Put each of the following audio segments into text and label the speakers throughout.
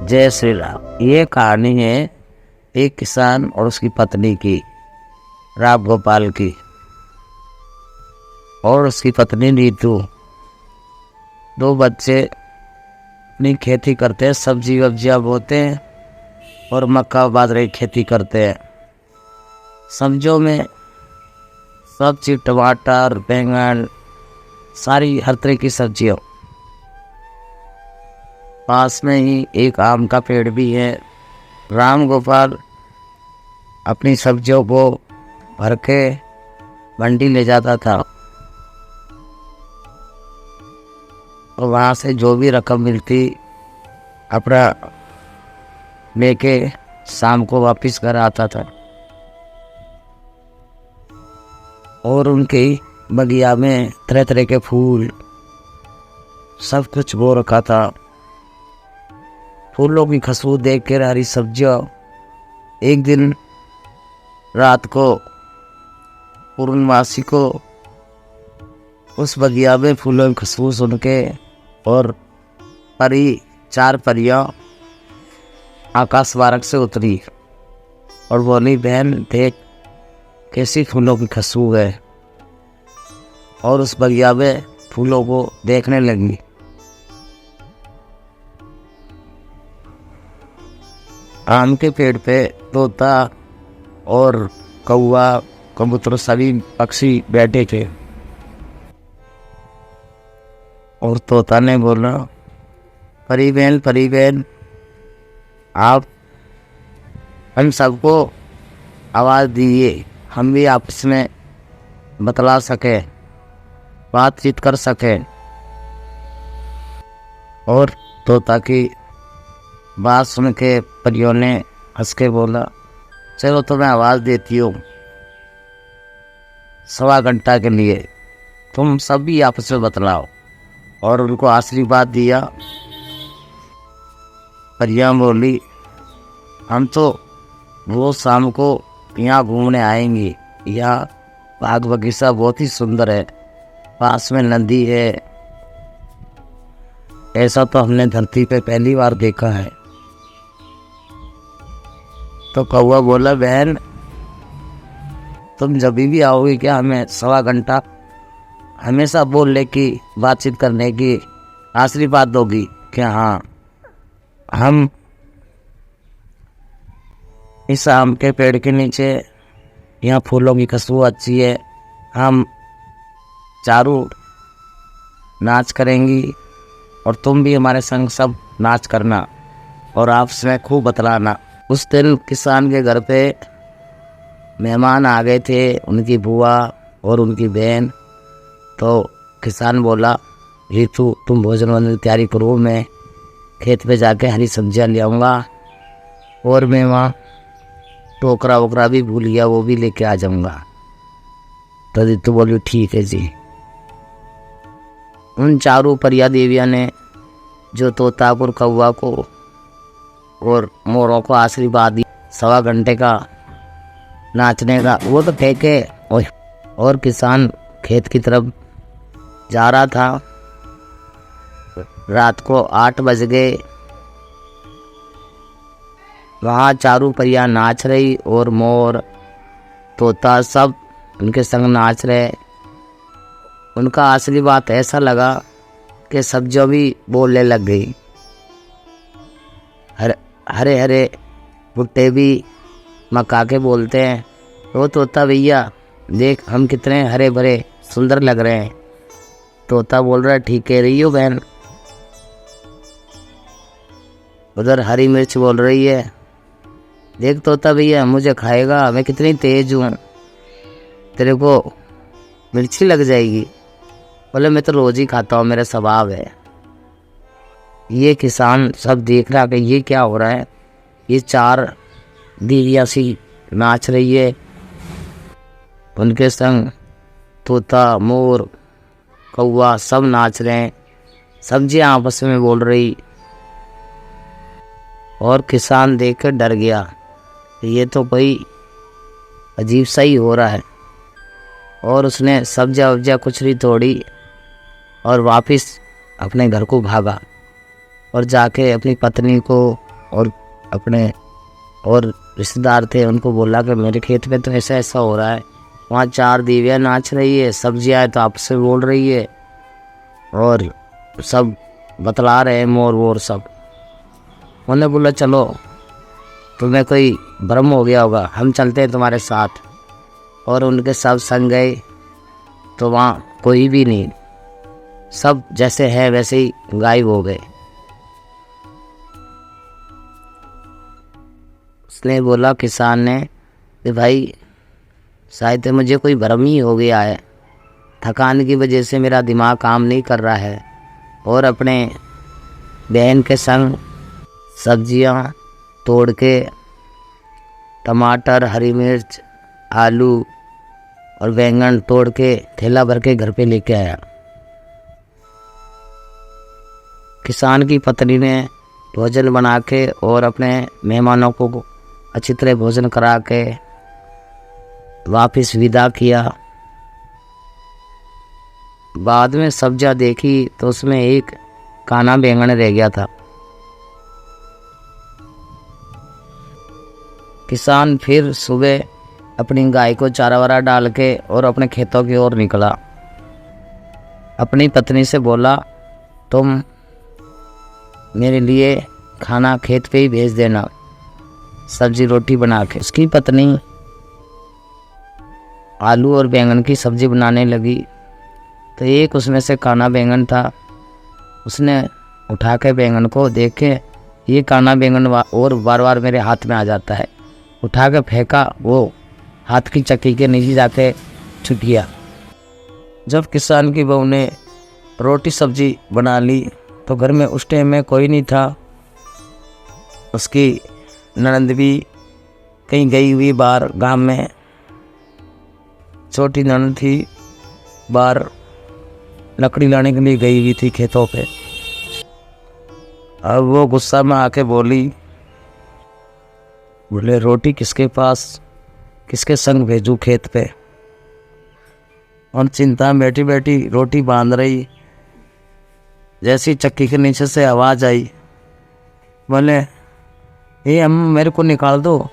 Speaker 1: जय श्री राम। ये कहानी है एक किसान और उसकी पत्नी की, राम गोपाल की। और उसकी पत्नी नीतू, दो बच्चे अपनी खेती करते हैं, सब्जी वब्जियाँ बोते हैं और मक्का बाजरे की खेती करते हैं। सब्जियों में सब चीज़, टमाटर, बैंगन, सारी हर तरह की सब्जियाँ। पास में ही एक आम का पेड़ भी है। राम गोपाल अपनी सब्जियों को भर के मंडी ले जाता था और वहाँ से जो भी रकम मिलती अपना लेके शाम को वापस घर आता था। और उनकी बगिया में तरह तरह के फूल, सब कुछ बो रखा था। फूलों की खुशबू देख कर हरी सब्जियाँ। एक दिन रात को पूर्णमासी को उस बगिया में फूलों की खुशबू सुन के और चार परियां आकाश मार्ग से उतरी और बोली, बहन देख कैसी फूलों की खुशबू है। और उस बगिया में फूलों को देखने लगी। आम के पेड़ पे तोता और कौवा, कबूतर, सभी पक्षी बैठे थे। और तोता ने बोला, परी बहन, आप हम सबको आवाज़ दीजिए, हम भी आपस में बतला सके, बातचीत कर सके। और तोता की बात सुन के परियों ने हंस के बोला, चलो तो मैं आवाज़ देती हूँ, 1.25 घंटा के लिए तुम सब भी आपस में बतलाओ। और उनको आशीर्वाद दिया। परियां बोली, हम तो रोज शाम को यहाँ घूमने आएंगी। यहाँ बाग बगीचा बहुत ही सुंदर है, पास में नदी है, ऐसा तो हमने धरती पे पहली बार देखा है। तो कौवा बोला, बहन तुम जब भी आओगी क्या हमें 1.25 घंटा हमेशा बोलने की, बातचीत करने की आशीर्वाद दोगी क्या? हाँ, हम इस आम के पेड़ के नीचे, यहाँ फूलों की खुशबू अच्छी है, हम चारों नाच करेंगी और तुम भी हमारे संग सब नाच करना और आपस में खूब बतलाना। उस दिन किसान के घर पे मेहमान आ गए थे, उनकी बुआ और उनकी बहन। तो किसान बोला, रीतू तुम भोजन वोजन की तैयारी करो, मैं खेत पे जाके हरी सब्जियां ले आऊँगा और मैं वहाँ टोकरा वोकरा भी भूल गया, वो भी लेके आ जाऊँगा। तो रीतू बोली, ठीक है जी। उन चारों परिया देवियाँ ने जो तोता और कौवा को और मोरों को आशीर्वाद दी 1.25 घंटे का नाचने का, वो तो फेंके। और किसान खेत की तरफ जा रहा था। रात को 8 बज गए। वहाँ चारों परियां नाच रही और मोर, तोता सब उनके संग नाच रहे। उनका आशीर्वाद ऐसा लगा कि सब्जियां भी बोलने लग गई। हरे हरे भुट्टे भी मक्का के बोलते हैं, तो तोता भैया देख हम कितने हरे भरे सुंदर लग रहे हैं। तोता बोल रहा है, ठीक कह रही हो बहन। उधर हरी मिर्च बोल रही है, देख तोता भैया मुझे खाएगा, मैं कितनी तेज हूँ, तेरे को मिर्ची लग जाएगी। बोले, मैं तो रोज ही खाता हूँ, मेरा स्वभाव है। ये किसान सब देख रहा कि ये क्या हो रहा है। ये 4 दीवियाँ सी नाच रही है, उनके संग तोता, मोर, कौवा सब नाच रहे हैं, सब्जियां आपस में बोल रही। और किसान देखकर डर गया, ये तो कोई अजीब सा ही हो रहा है। और उसने सब्जियां वब्जियां कुछ नहीं तोड़ी और वापस अपने घर को भागा और जाके अपनी पत्नी को और अपने और रिश्तेदार थे उनको बोला कि मेरे खेत में तो ऐसा ऐसा हो रहा है, वहाँ 4 दीवियाँ नाच रही है, सब्जियाँ तो आपस से बोल रही है और सब बतला रहे हैं मोर वोर सब। उन्होंने बोला चलो तुम्हें कोई भ्रम हो गया होगा, हम चलते हैं तुम्हारे साथ। और उनके सब संग गए तो वहाँ कोई भी नहीं, सब जैसे है वैसे ही गायब हो गए। उसने बोला किसान ने कि भाई शायद मुझे कोई भ्रम ही हो गया है, थकान की वजह से मेरा दिमाग काम नहीं कर रहा है। और अपने बहन के संग सब्जियां तोड़ के टमाटर, हरी मिर्च, आलू और बैंगन तोड़ के थैला भर के घर पे लेके आया। किसान की पत्नी ने भोजन बना के और अपने मेहमानों को अच्छी तरह भोजन करा के वापस विदा किया। बाद में सब्जियां देखी तो उसमें एक काना बैंगन रह गया था। किसान फिर सुबह अपनी गाय को चारा वारा डाल के और अपने खेतों की ओर निकला। अपनी पत्नी से बोला तुम मेरे लिए खाना खेत पे ही भेज देना, सब्जी रोटी बना के। उसकी पत्नी आलू और बैंगन की सब्ज़ी बनाने लगी तो एक उसमें से काना बैंगन था। उसने उठा के बैंगन को देख के ये काना बैंगन और बार बार मेरे हाथ में आ जाता है, उठा के फेंका, वो हाथ की चक्की के नीचे जाके छूट गया। जब किसान की बहू ने रोटी सब्जी बना ली तो घर में उस टाइम में कोई नहीं था। उसकी ननंद भी कहीं गई हुई बाहर गांव में, छोटी ननंद थी बाहर लकड़ी लाने के लिए गई हुई थी खेतों पे। अब वो गुस्सा में आके बोले रोटी किसके पास, किसके संग भेजूं खेत पे। और चिंता में बैठी बैठी रोटी बांध रही, जैसी चक्की के नीचे से आवाज़ आई, बोले ये हम मेरे को निकाल दो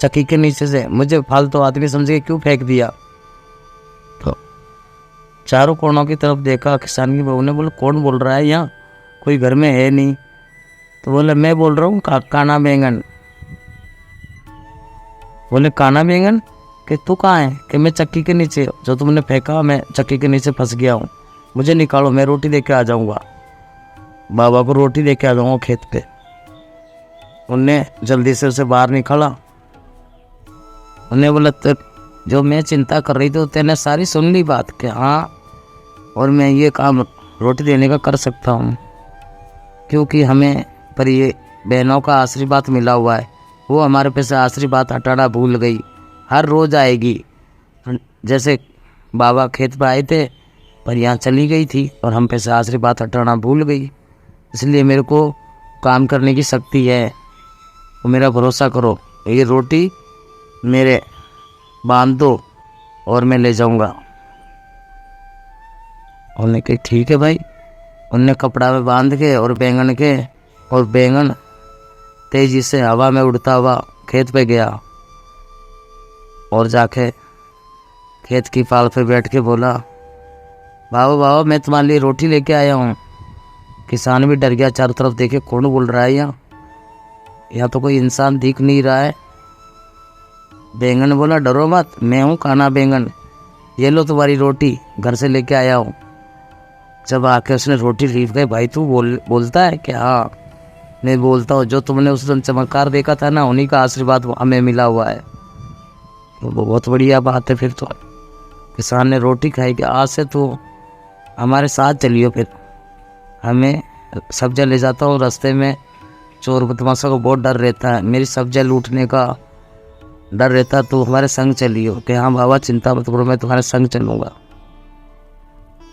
Speaker 1: चक्की के नीचे से, मुझे फालतू आदमी समझ के क्यों फेंक दिया। तो चारों कोनों की तरफ देखा किसान की बहू ने, बोले कौन बोल रहा है, यहाँ कोई घर में है नहीं। तो बोले मैं बोल रहा हूँ काना बैंगन। बोले काना बैंगन कि तू कहाँ है, कि मैं चक्की के नीचे, जो तुमने फेंका मैं चक्की के नीचे फंस गया हूँ, मुझे निकालो, मैं रोटी लेके आ जाऊँगा, बाबा को रोटी लेके आ जाऊँगा खेत पे। उनने जल्दी से उसे बाहर निकाला। उन्हें बोला तो जो मैं चिंता कर रही थी तेने सारी सुन ली बात कि हाँ, और मैं ये काम रोटी देने का कर सकता हूँ, क्योंकि हमें पर ये बहनों का आशीर्वाद मिला हुआ है। वो हमारे पे से आशीर्वाद हटाना भूल गई, हर रोज़ आएगी। जैसे बाबा खेत पर आए थे पर यहाँ चली गई थी और हम पे से आशीर्वाद हटाना भूल गई, इसलिए मेरे को काम करने की शक्ति है, तो मेरा भरोसा करो, ये रोटी मेरे बांध दो और मैं ले जाऊंगा। उन्होंने कहा ठीक है भाई। उनने कपड़ा में बांध के और बैंगन तेजी से हवा में उड़ता हुआ खेत पे गया और जाके खेत की पाल पे बैठ के बोला बाबा मैं तुम्हारे लिए रोटी लेके आया हूँ। किसान भी डर गया, चारों तरफ देखे कौन बोल रहा है, यहाँ तो कोई इंसान दिख नहीं रहा है। बैंगन बोला डरो मत, मैं हूँ काना बैंगन, ये लो तुम्हारी रोटी, घर से लेके आया हूँ। जब आके उसने रोटी ली गई, भाई तू बोलता है कि हाँ मैं बोलता हूँ, जो तुमने उस दिन चमत्कार देखा था ना, उन्हीं का आशीर्वाद हमें मिला हुआ है। तो बहुत बढ़िया बात है। फिर तो किसान ने रोटी खाई कि आज से तो हमारे साथ चलियो, फिर हमें सब्जियाँ ले जाता हूँ, रास्ते में चोर बदमाशों को बहुत डर रहता है, मेरी सब्जियाँ लूटने का डर रहता, तो हमारे संग चलियो। कि हाँ बाबा चिंता मत करो, मैं तुम्हारे संग चलूँगा।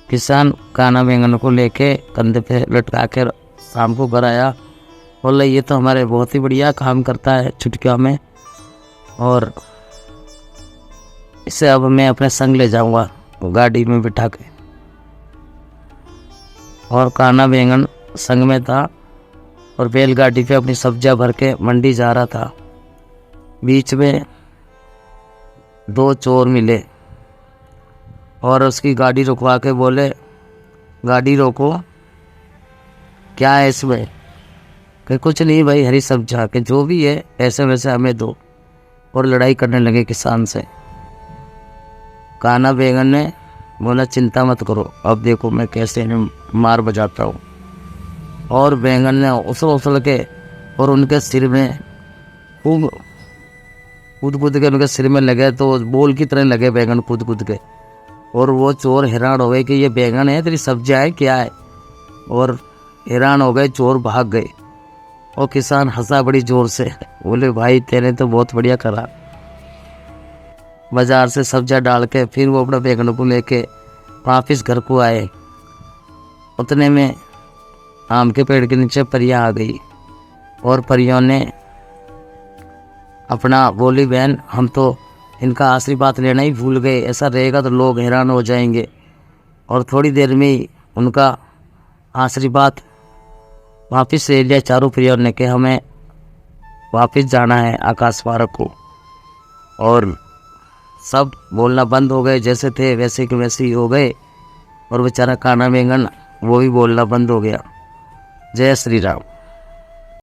Speaker 1: किसान काना बैंगन को लेके कंधे पे लटका के शाम को घर आया। बोला ये तो हमारे बहुत ही बढ़िया काम करता है छुटकियों में, और इसे अब मैं अपने संग ले जाऊंगा गाड़ी में बिठा के। और काना बैंगन संग में था और बैलगाड़ी पे अपनी सब्जियां भर के मंडी जा रहा था। बीच में 2 चोर मिले और उसकी गाड़ी रुकवा के बोले, गाड़ी रोको, क्या है इसमें? कि कुछ नहीं भाई, हरी सब्जियां, के जो भी है ऐसे वैसे हमें दो। और लड़ाई करने लगे किसान से। काना बेगम ने बोला, चिंता मत करो, अब देखो मैं कैसे इन्हें मार बजाता हूँ। और बैंगन ने उछल के और उनके सिर में खूब कूद के उनके सिर में लगे, तो बोल की तरह लगे बैंगन कूद के। और वो चोर हैरान हो गए कि ये बैंगन है, तेरी सब्जियां है, क्या है? और हैरान हो गए, चोर भाग गए। और किसान हंसा बड़ी जोर से, बोले भाई तेने तो बहुत बढ़िया करा। बाजार से सब्जियां डाल के फिर वो अपना बैंगन को लेके वापिस घर को आए। उतने में आम के पेड़ के नीचे परियां आ गई और परियों ने अपना बोली, बहन हम तो इनका आशीर्वाद लेना ही भूल गए, ऐसा रहेगा तो लोग हैरान हो जाएंगे। और थोड़ी देर में ही उनका आशीर्वाद वापिस ले लिया चारों परियों ने कि हमें वापिस जाना है आकाश पार्क को। और सब बोलना बंद हो गए, जैसे थे वैसे के वैसे ही हो गए। और बेचारा काना बैंगन वो भी बोलना बंद हो गया। जय श्री राम।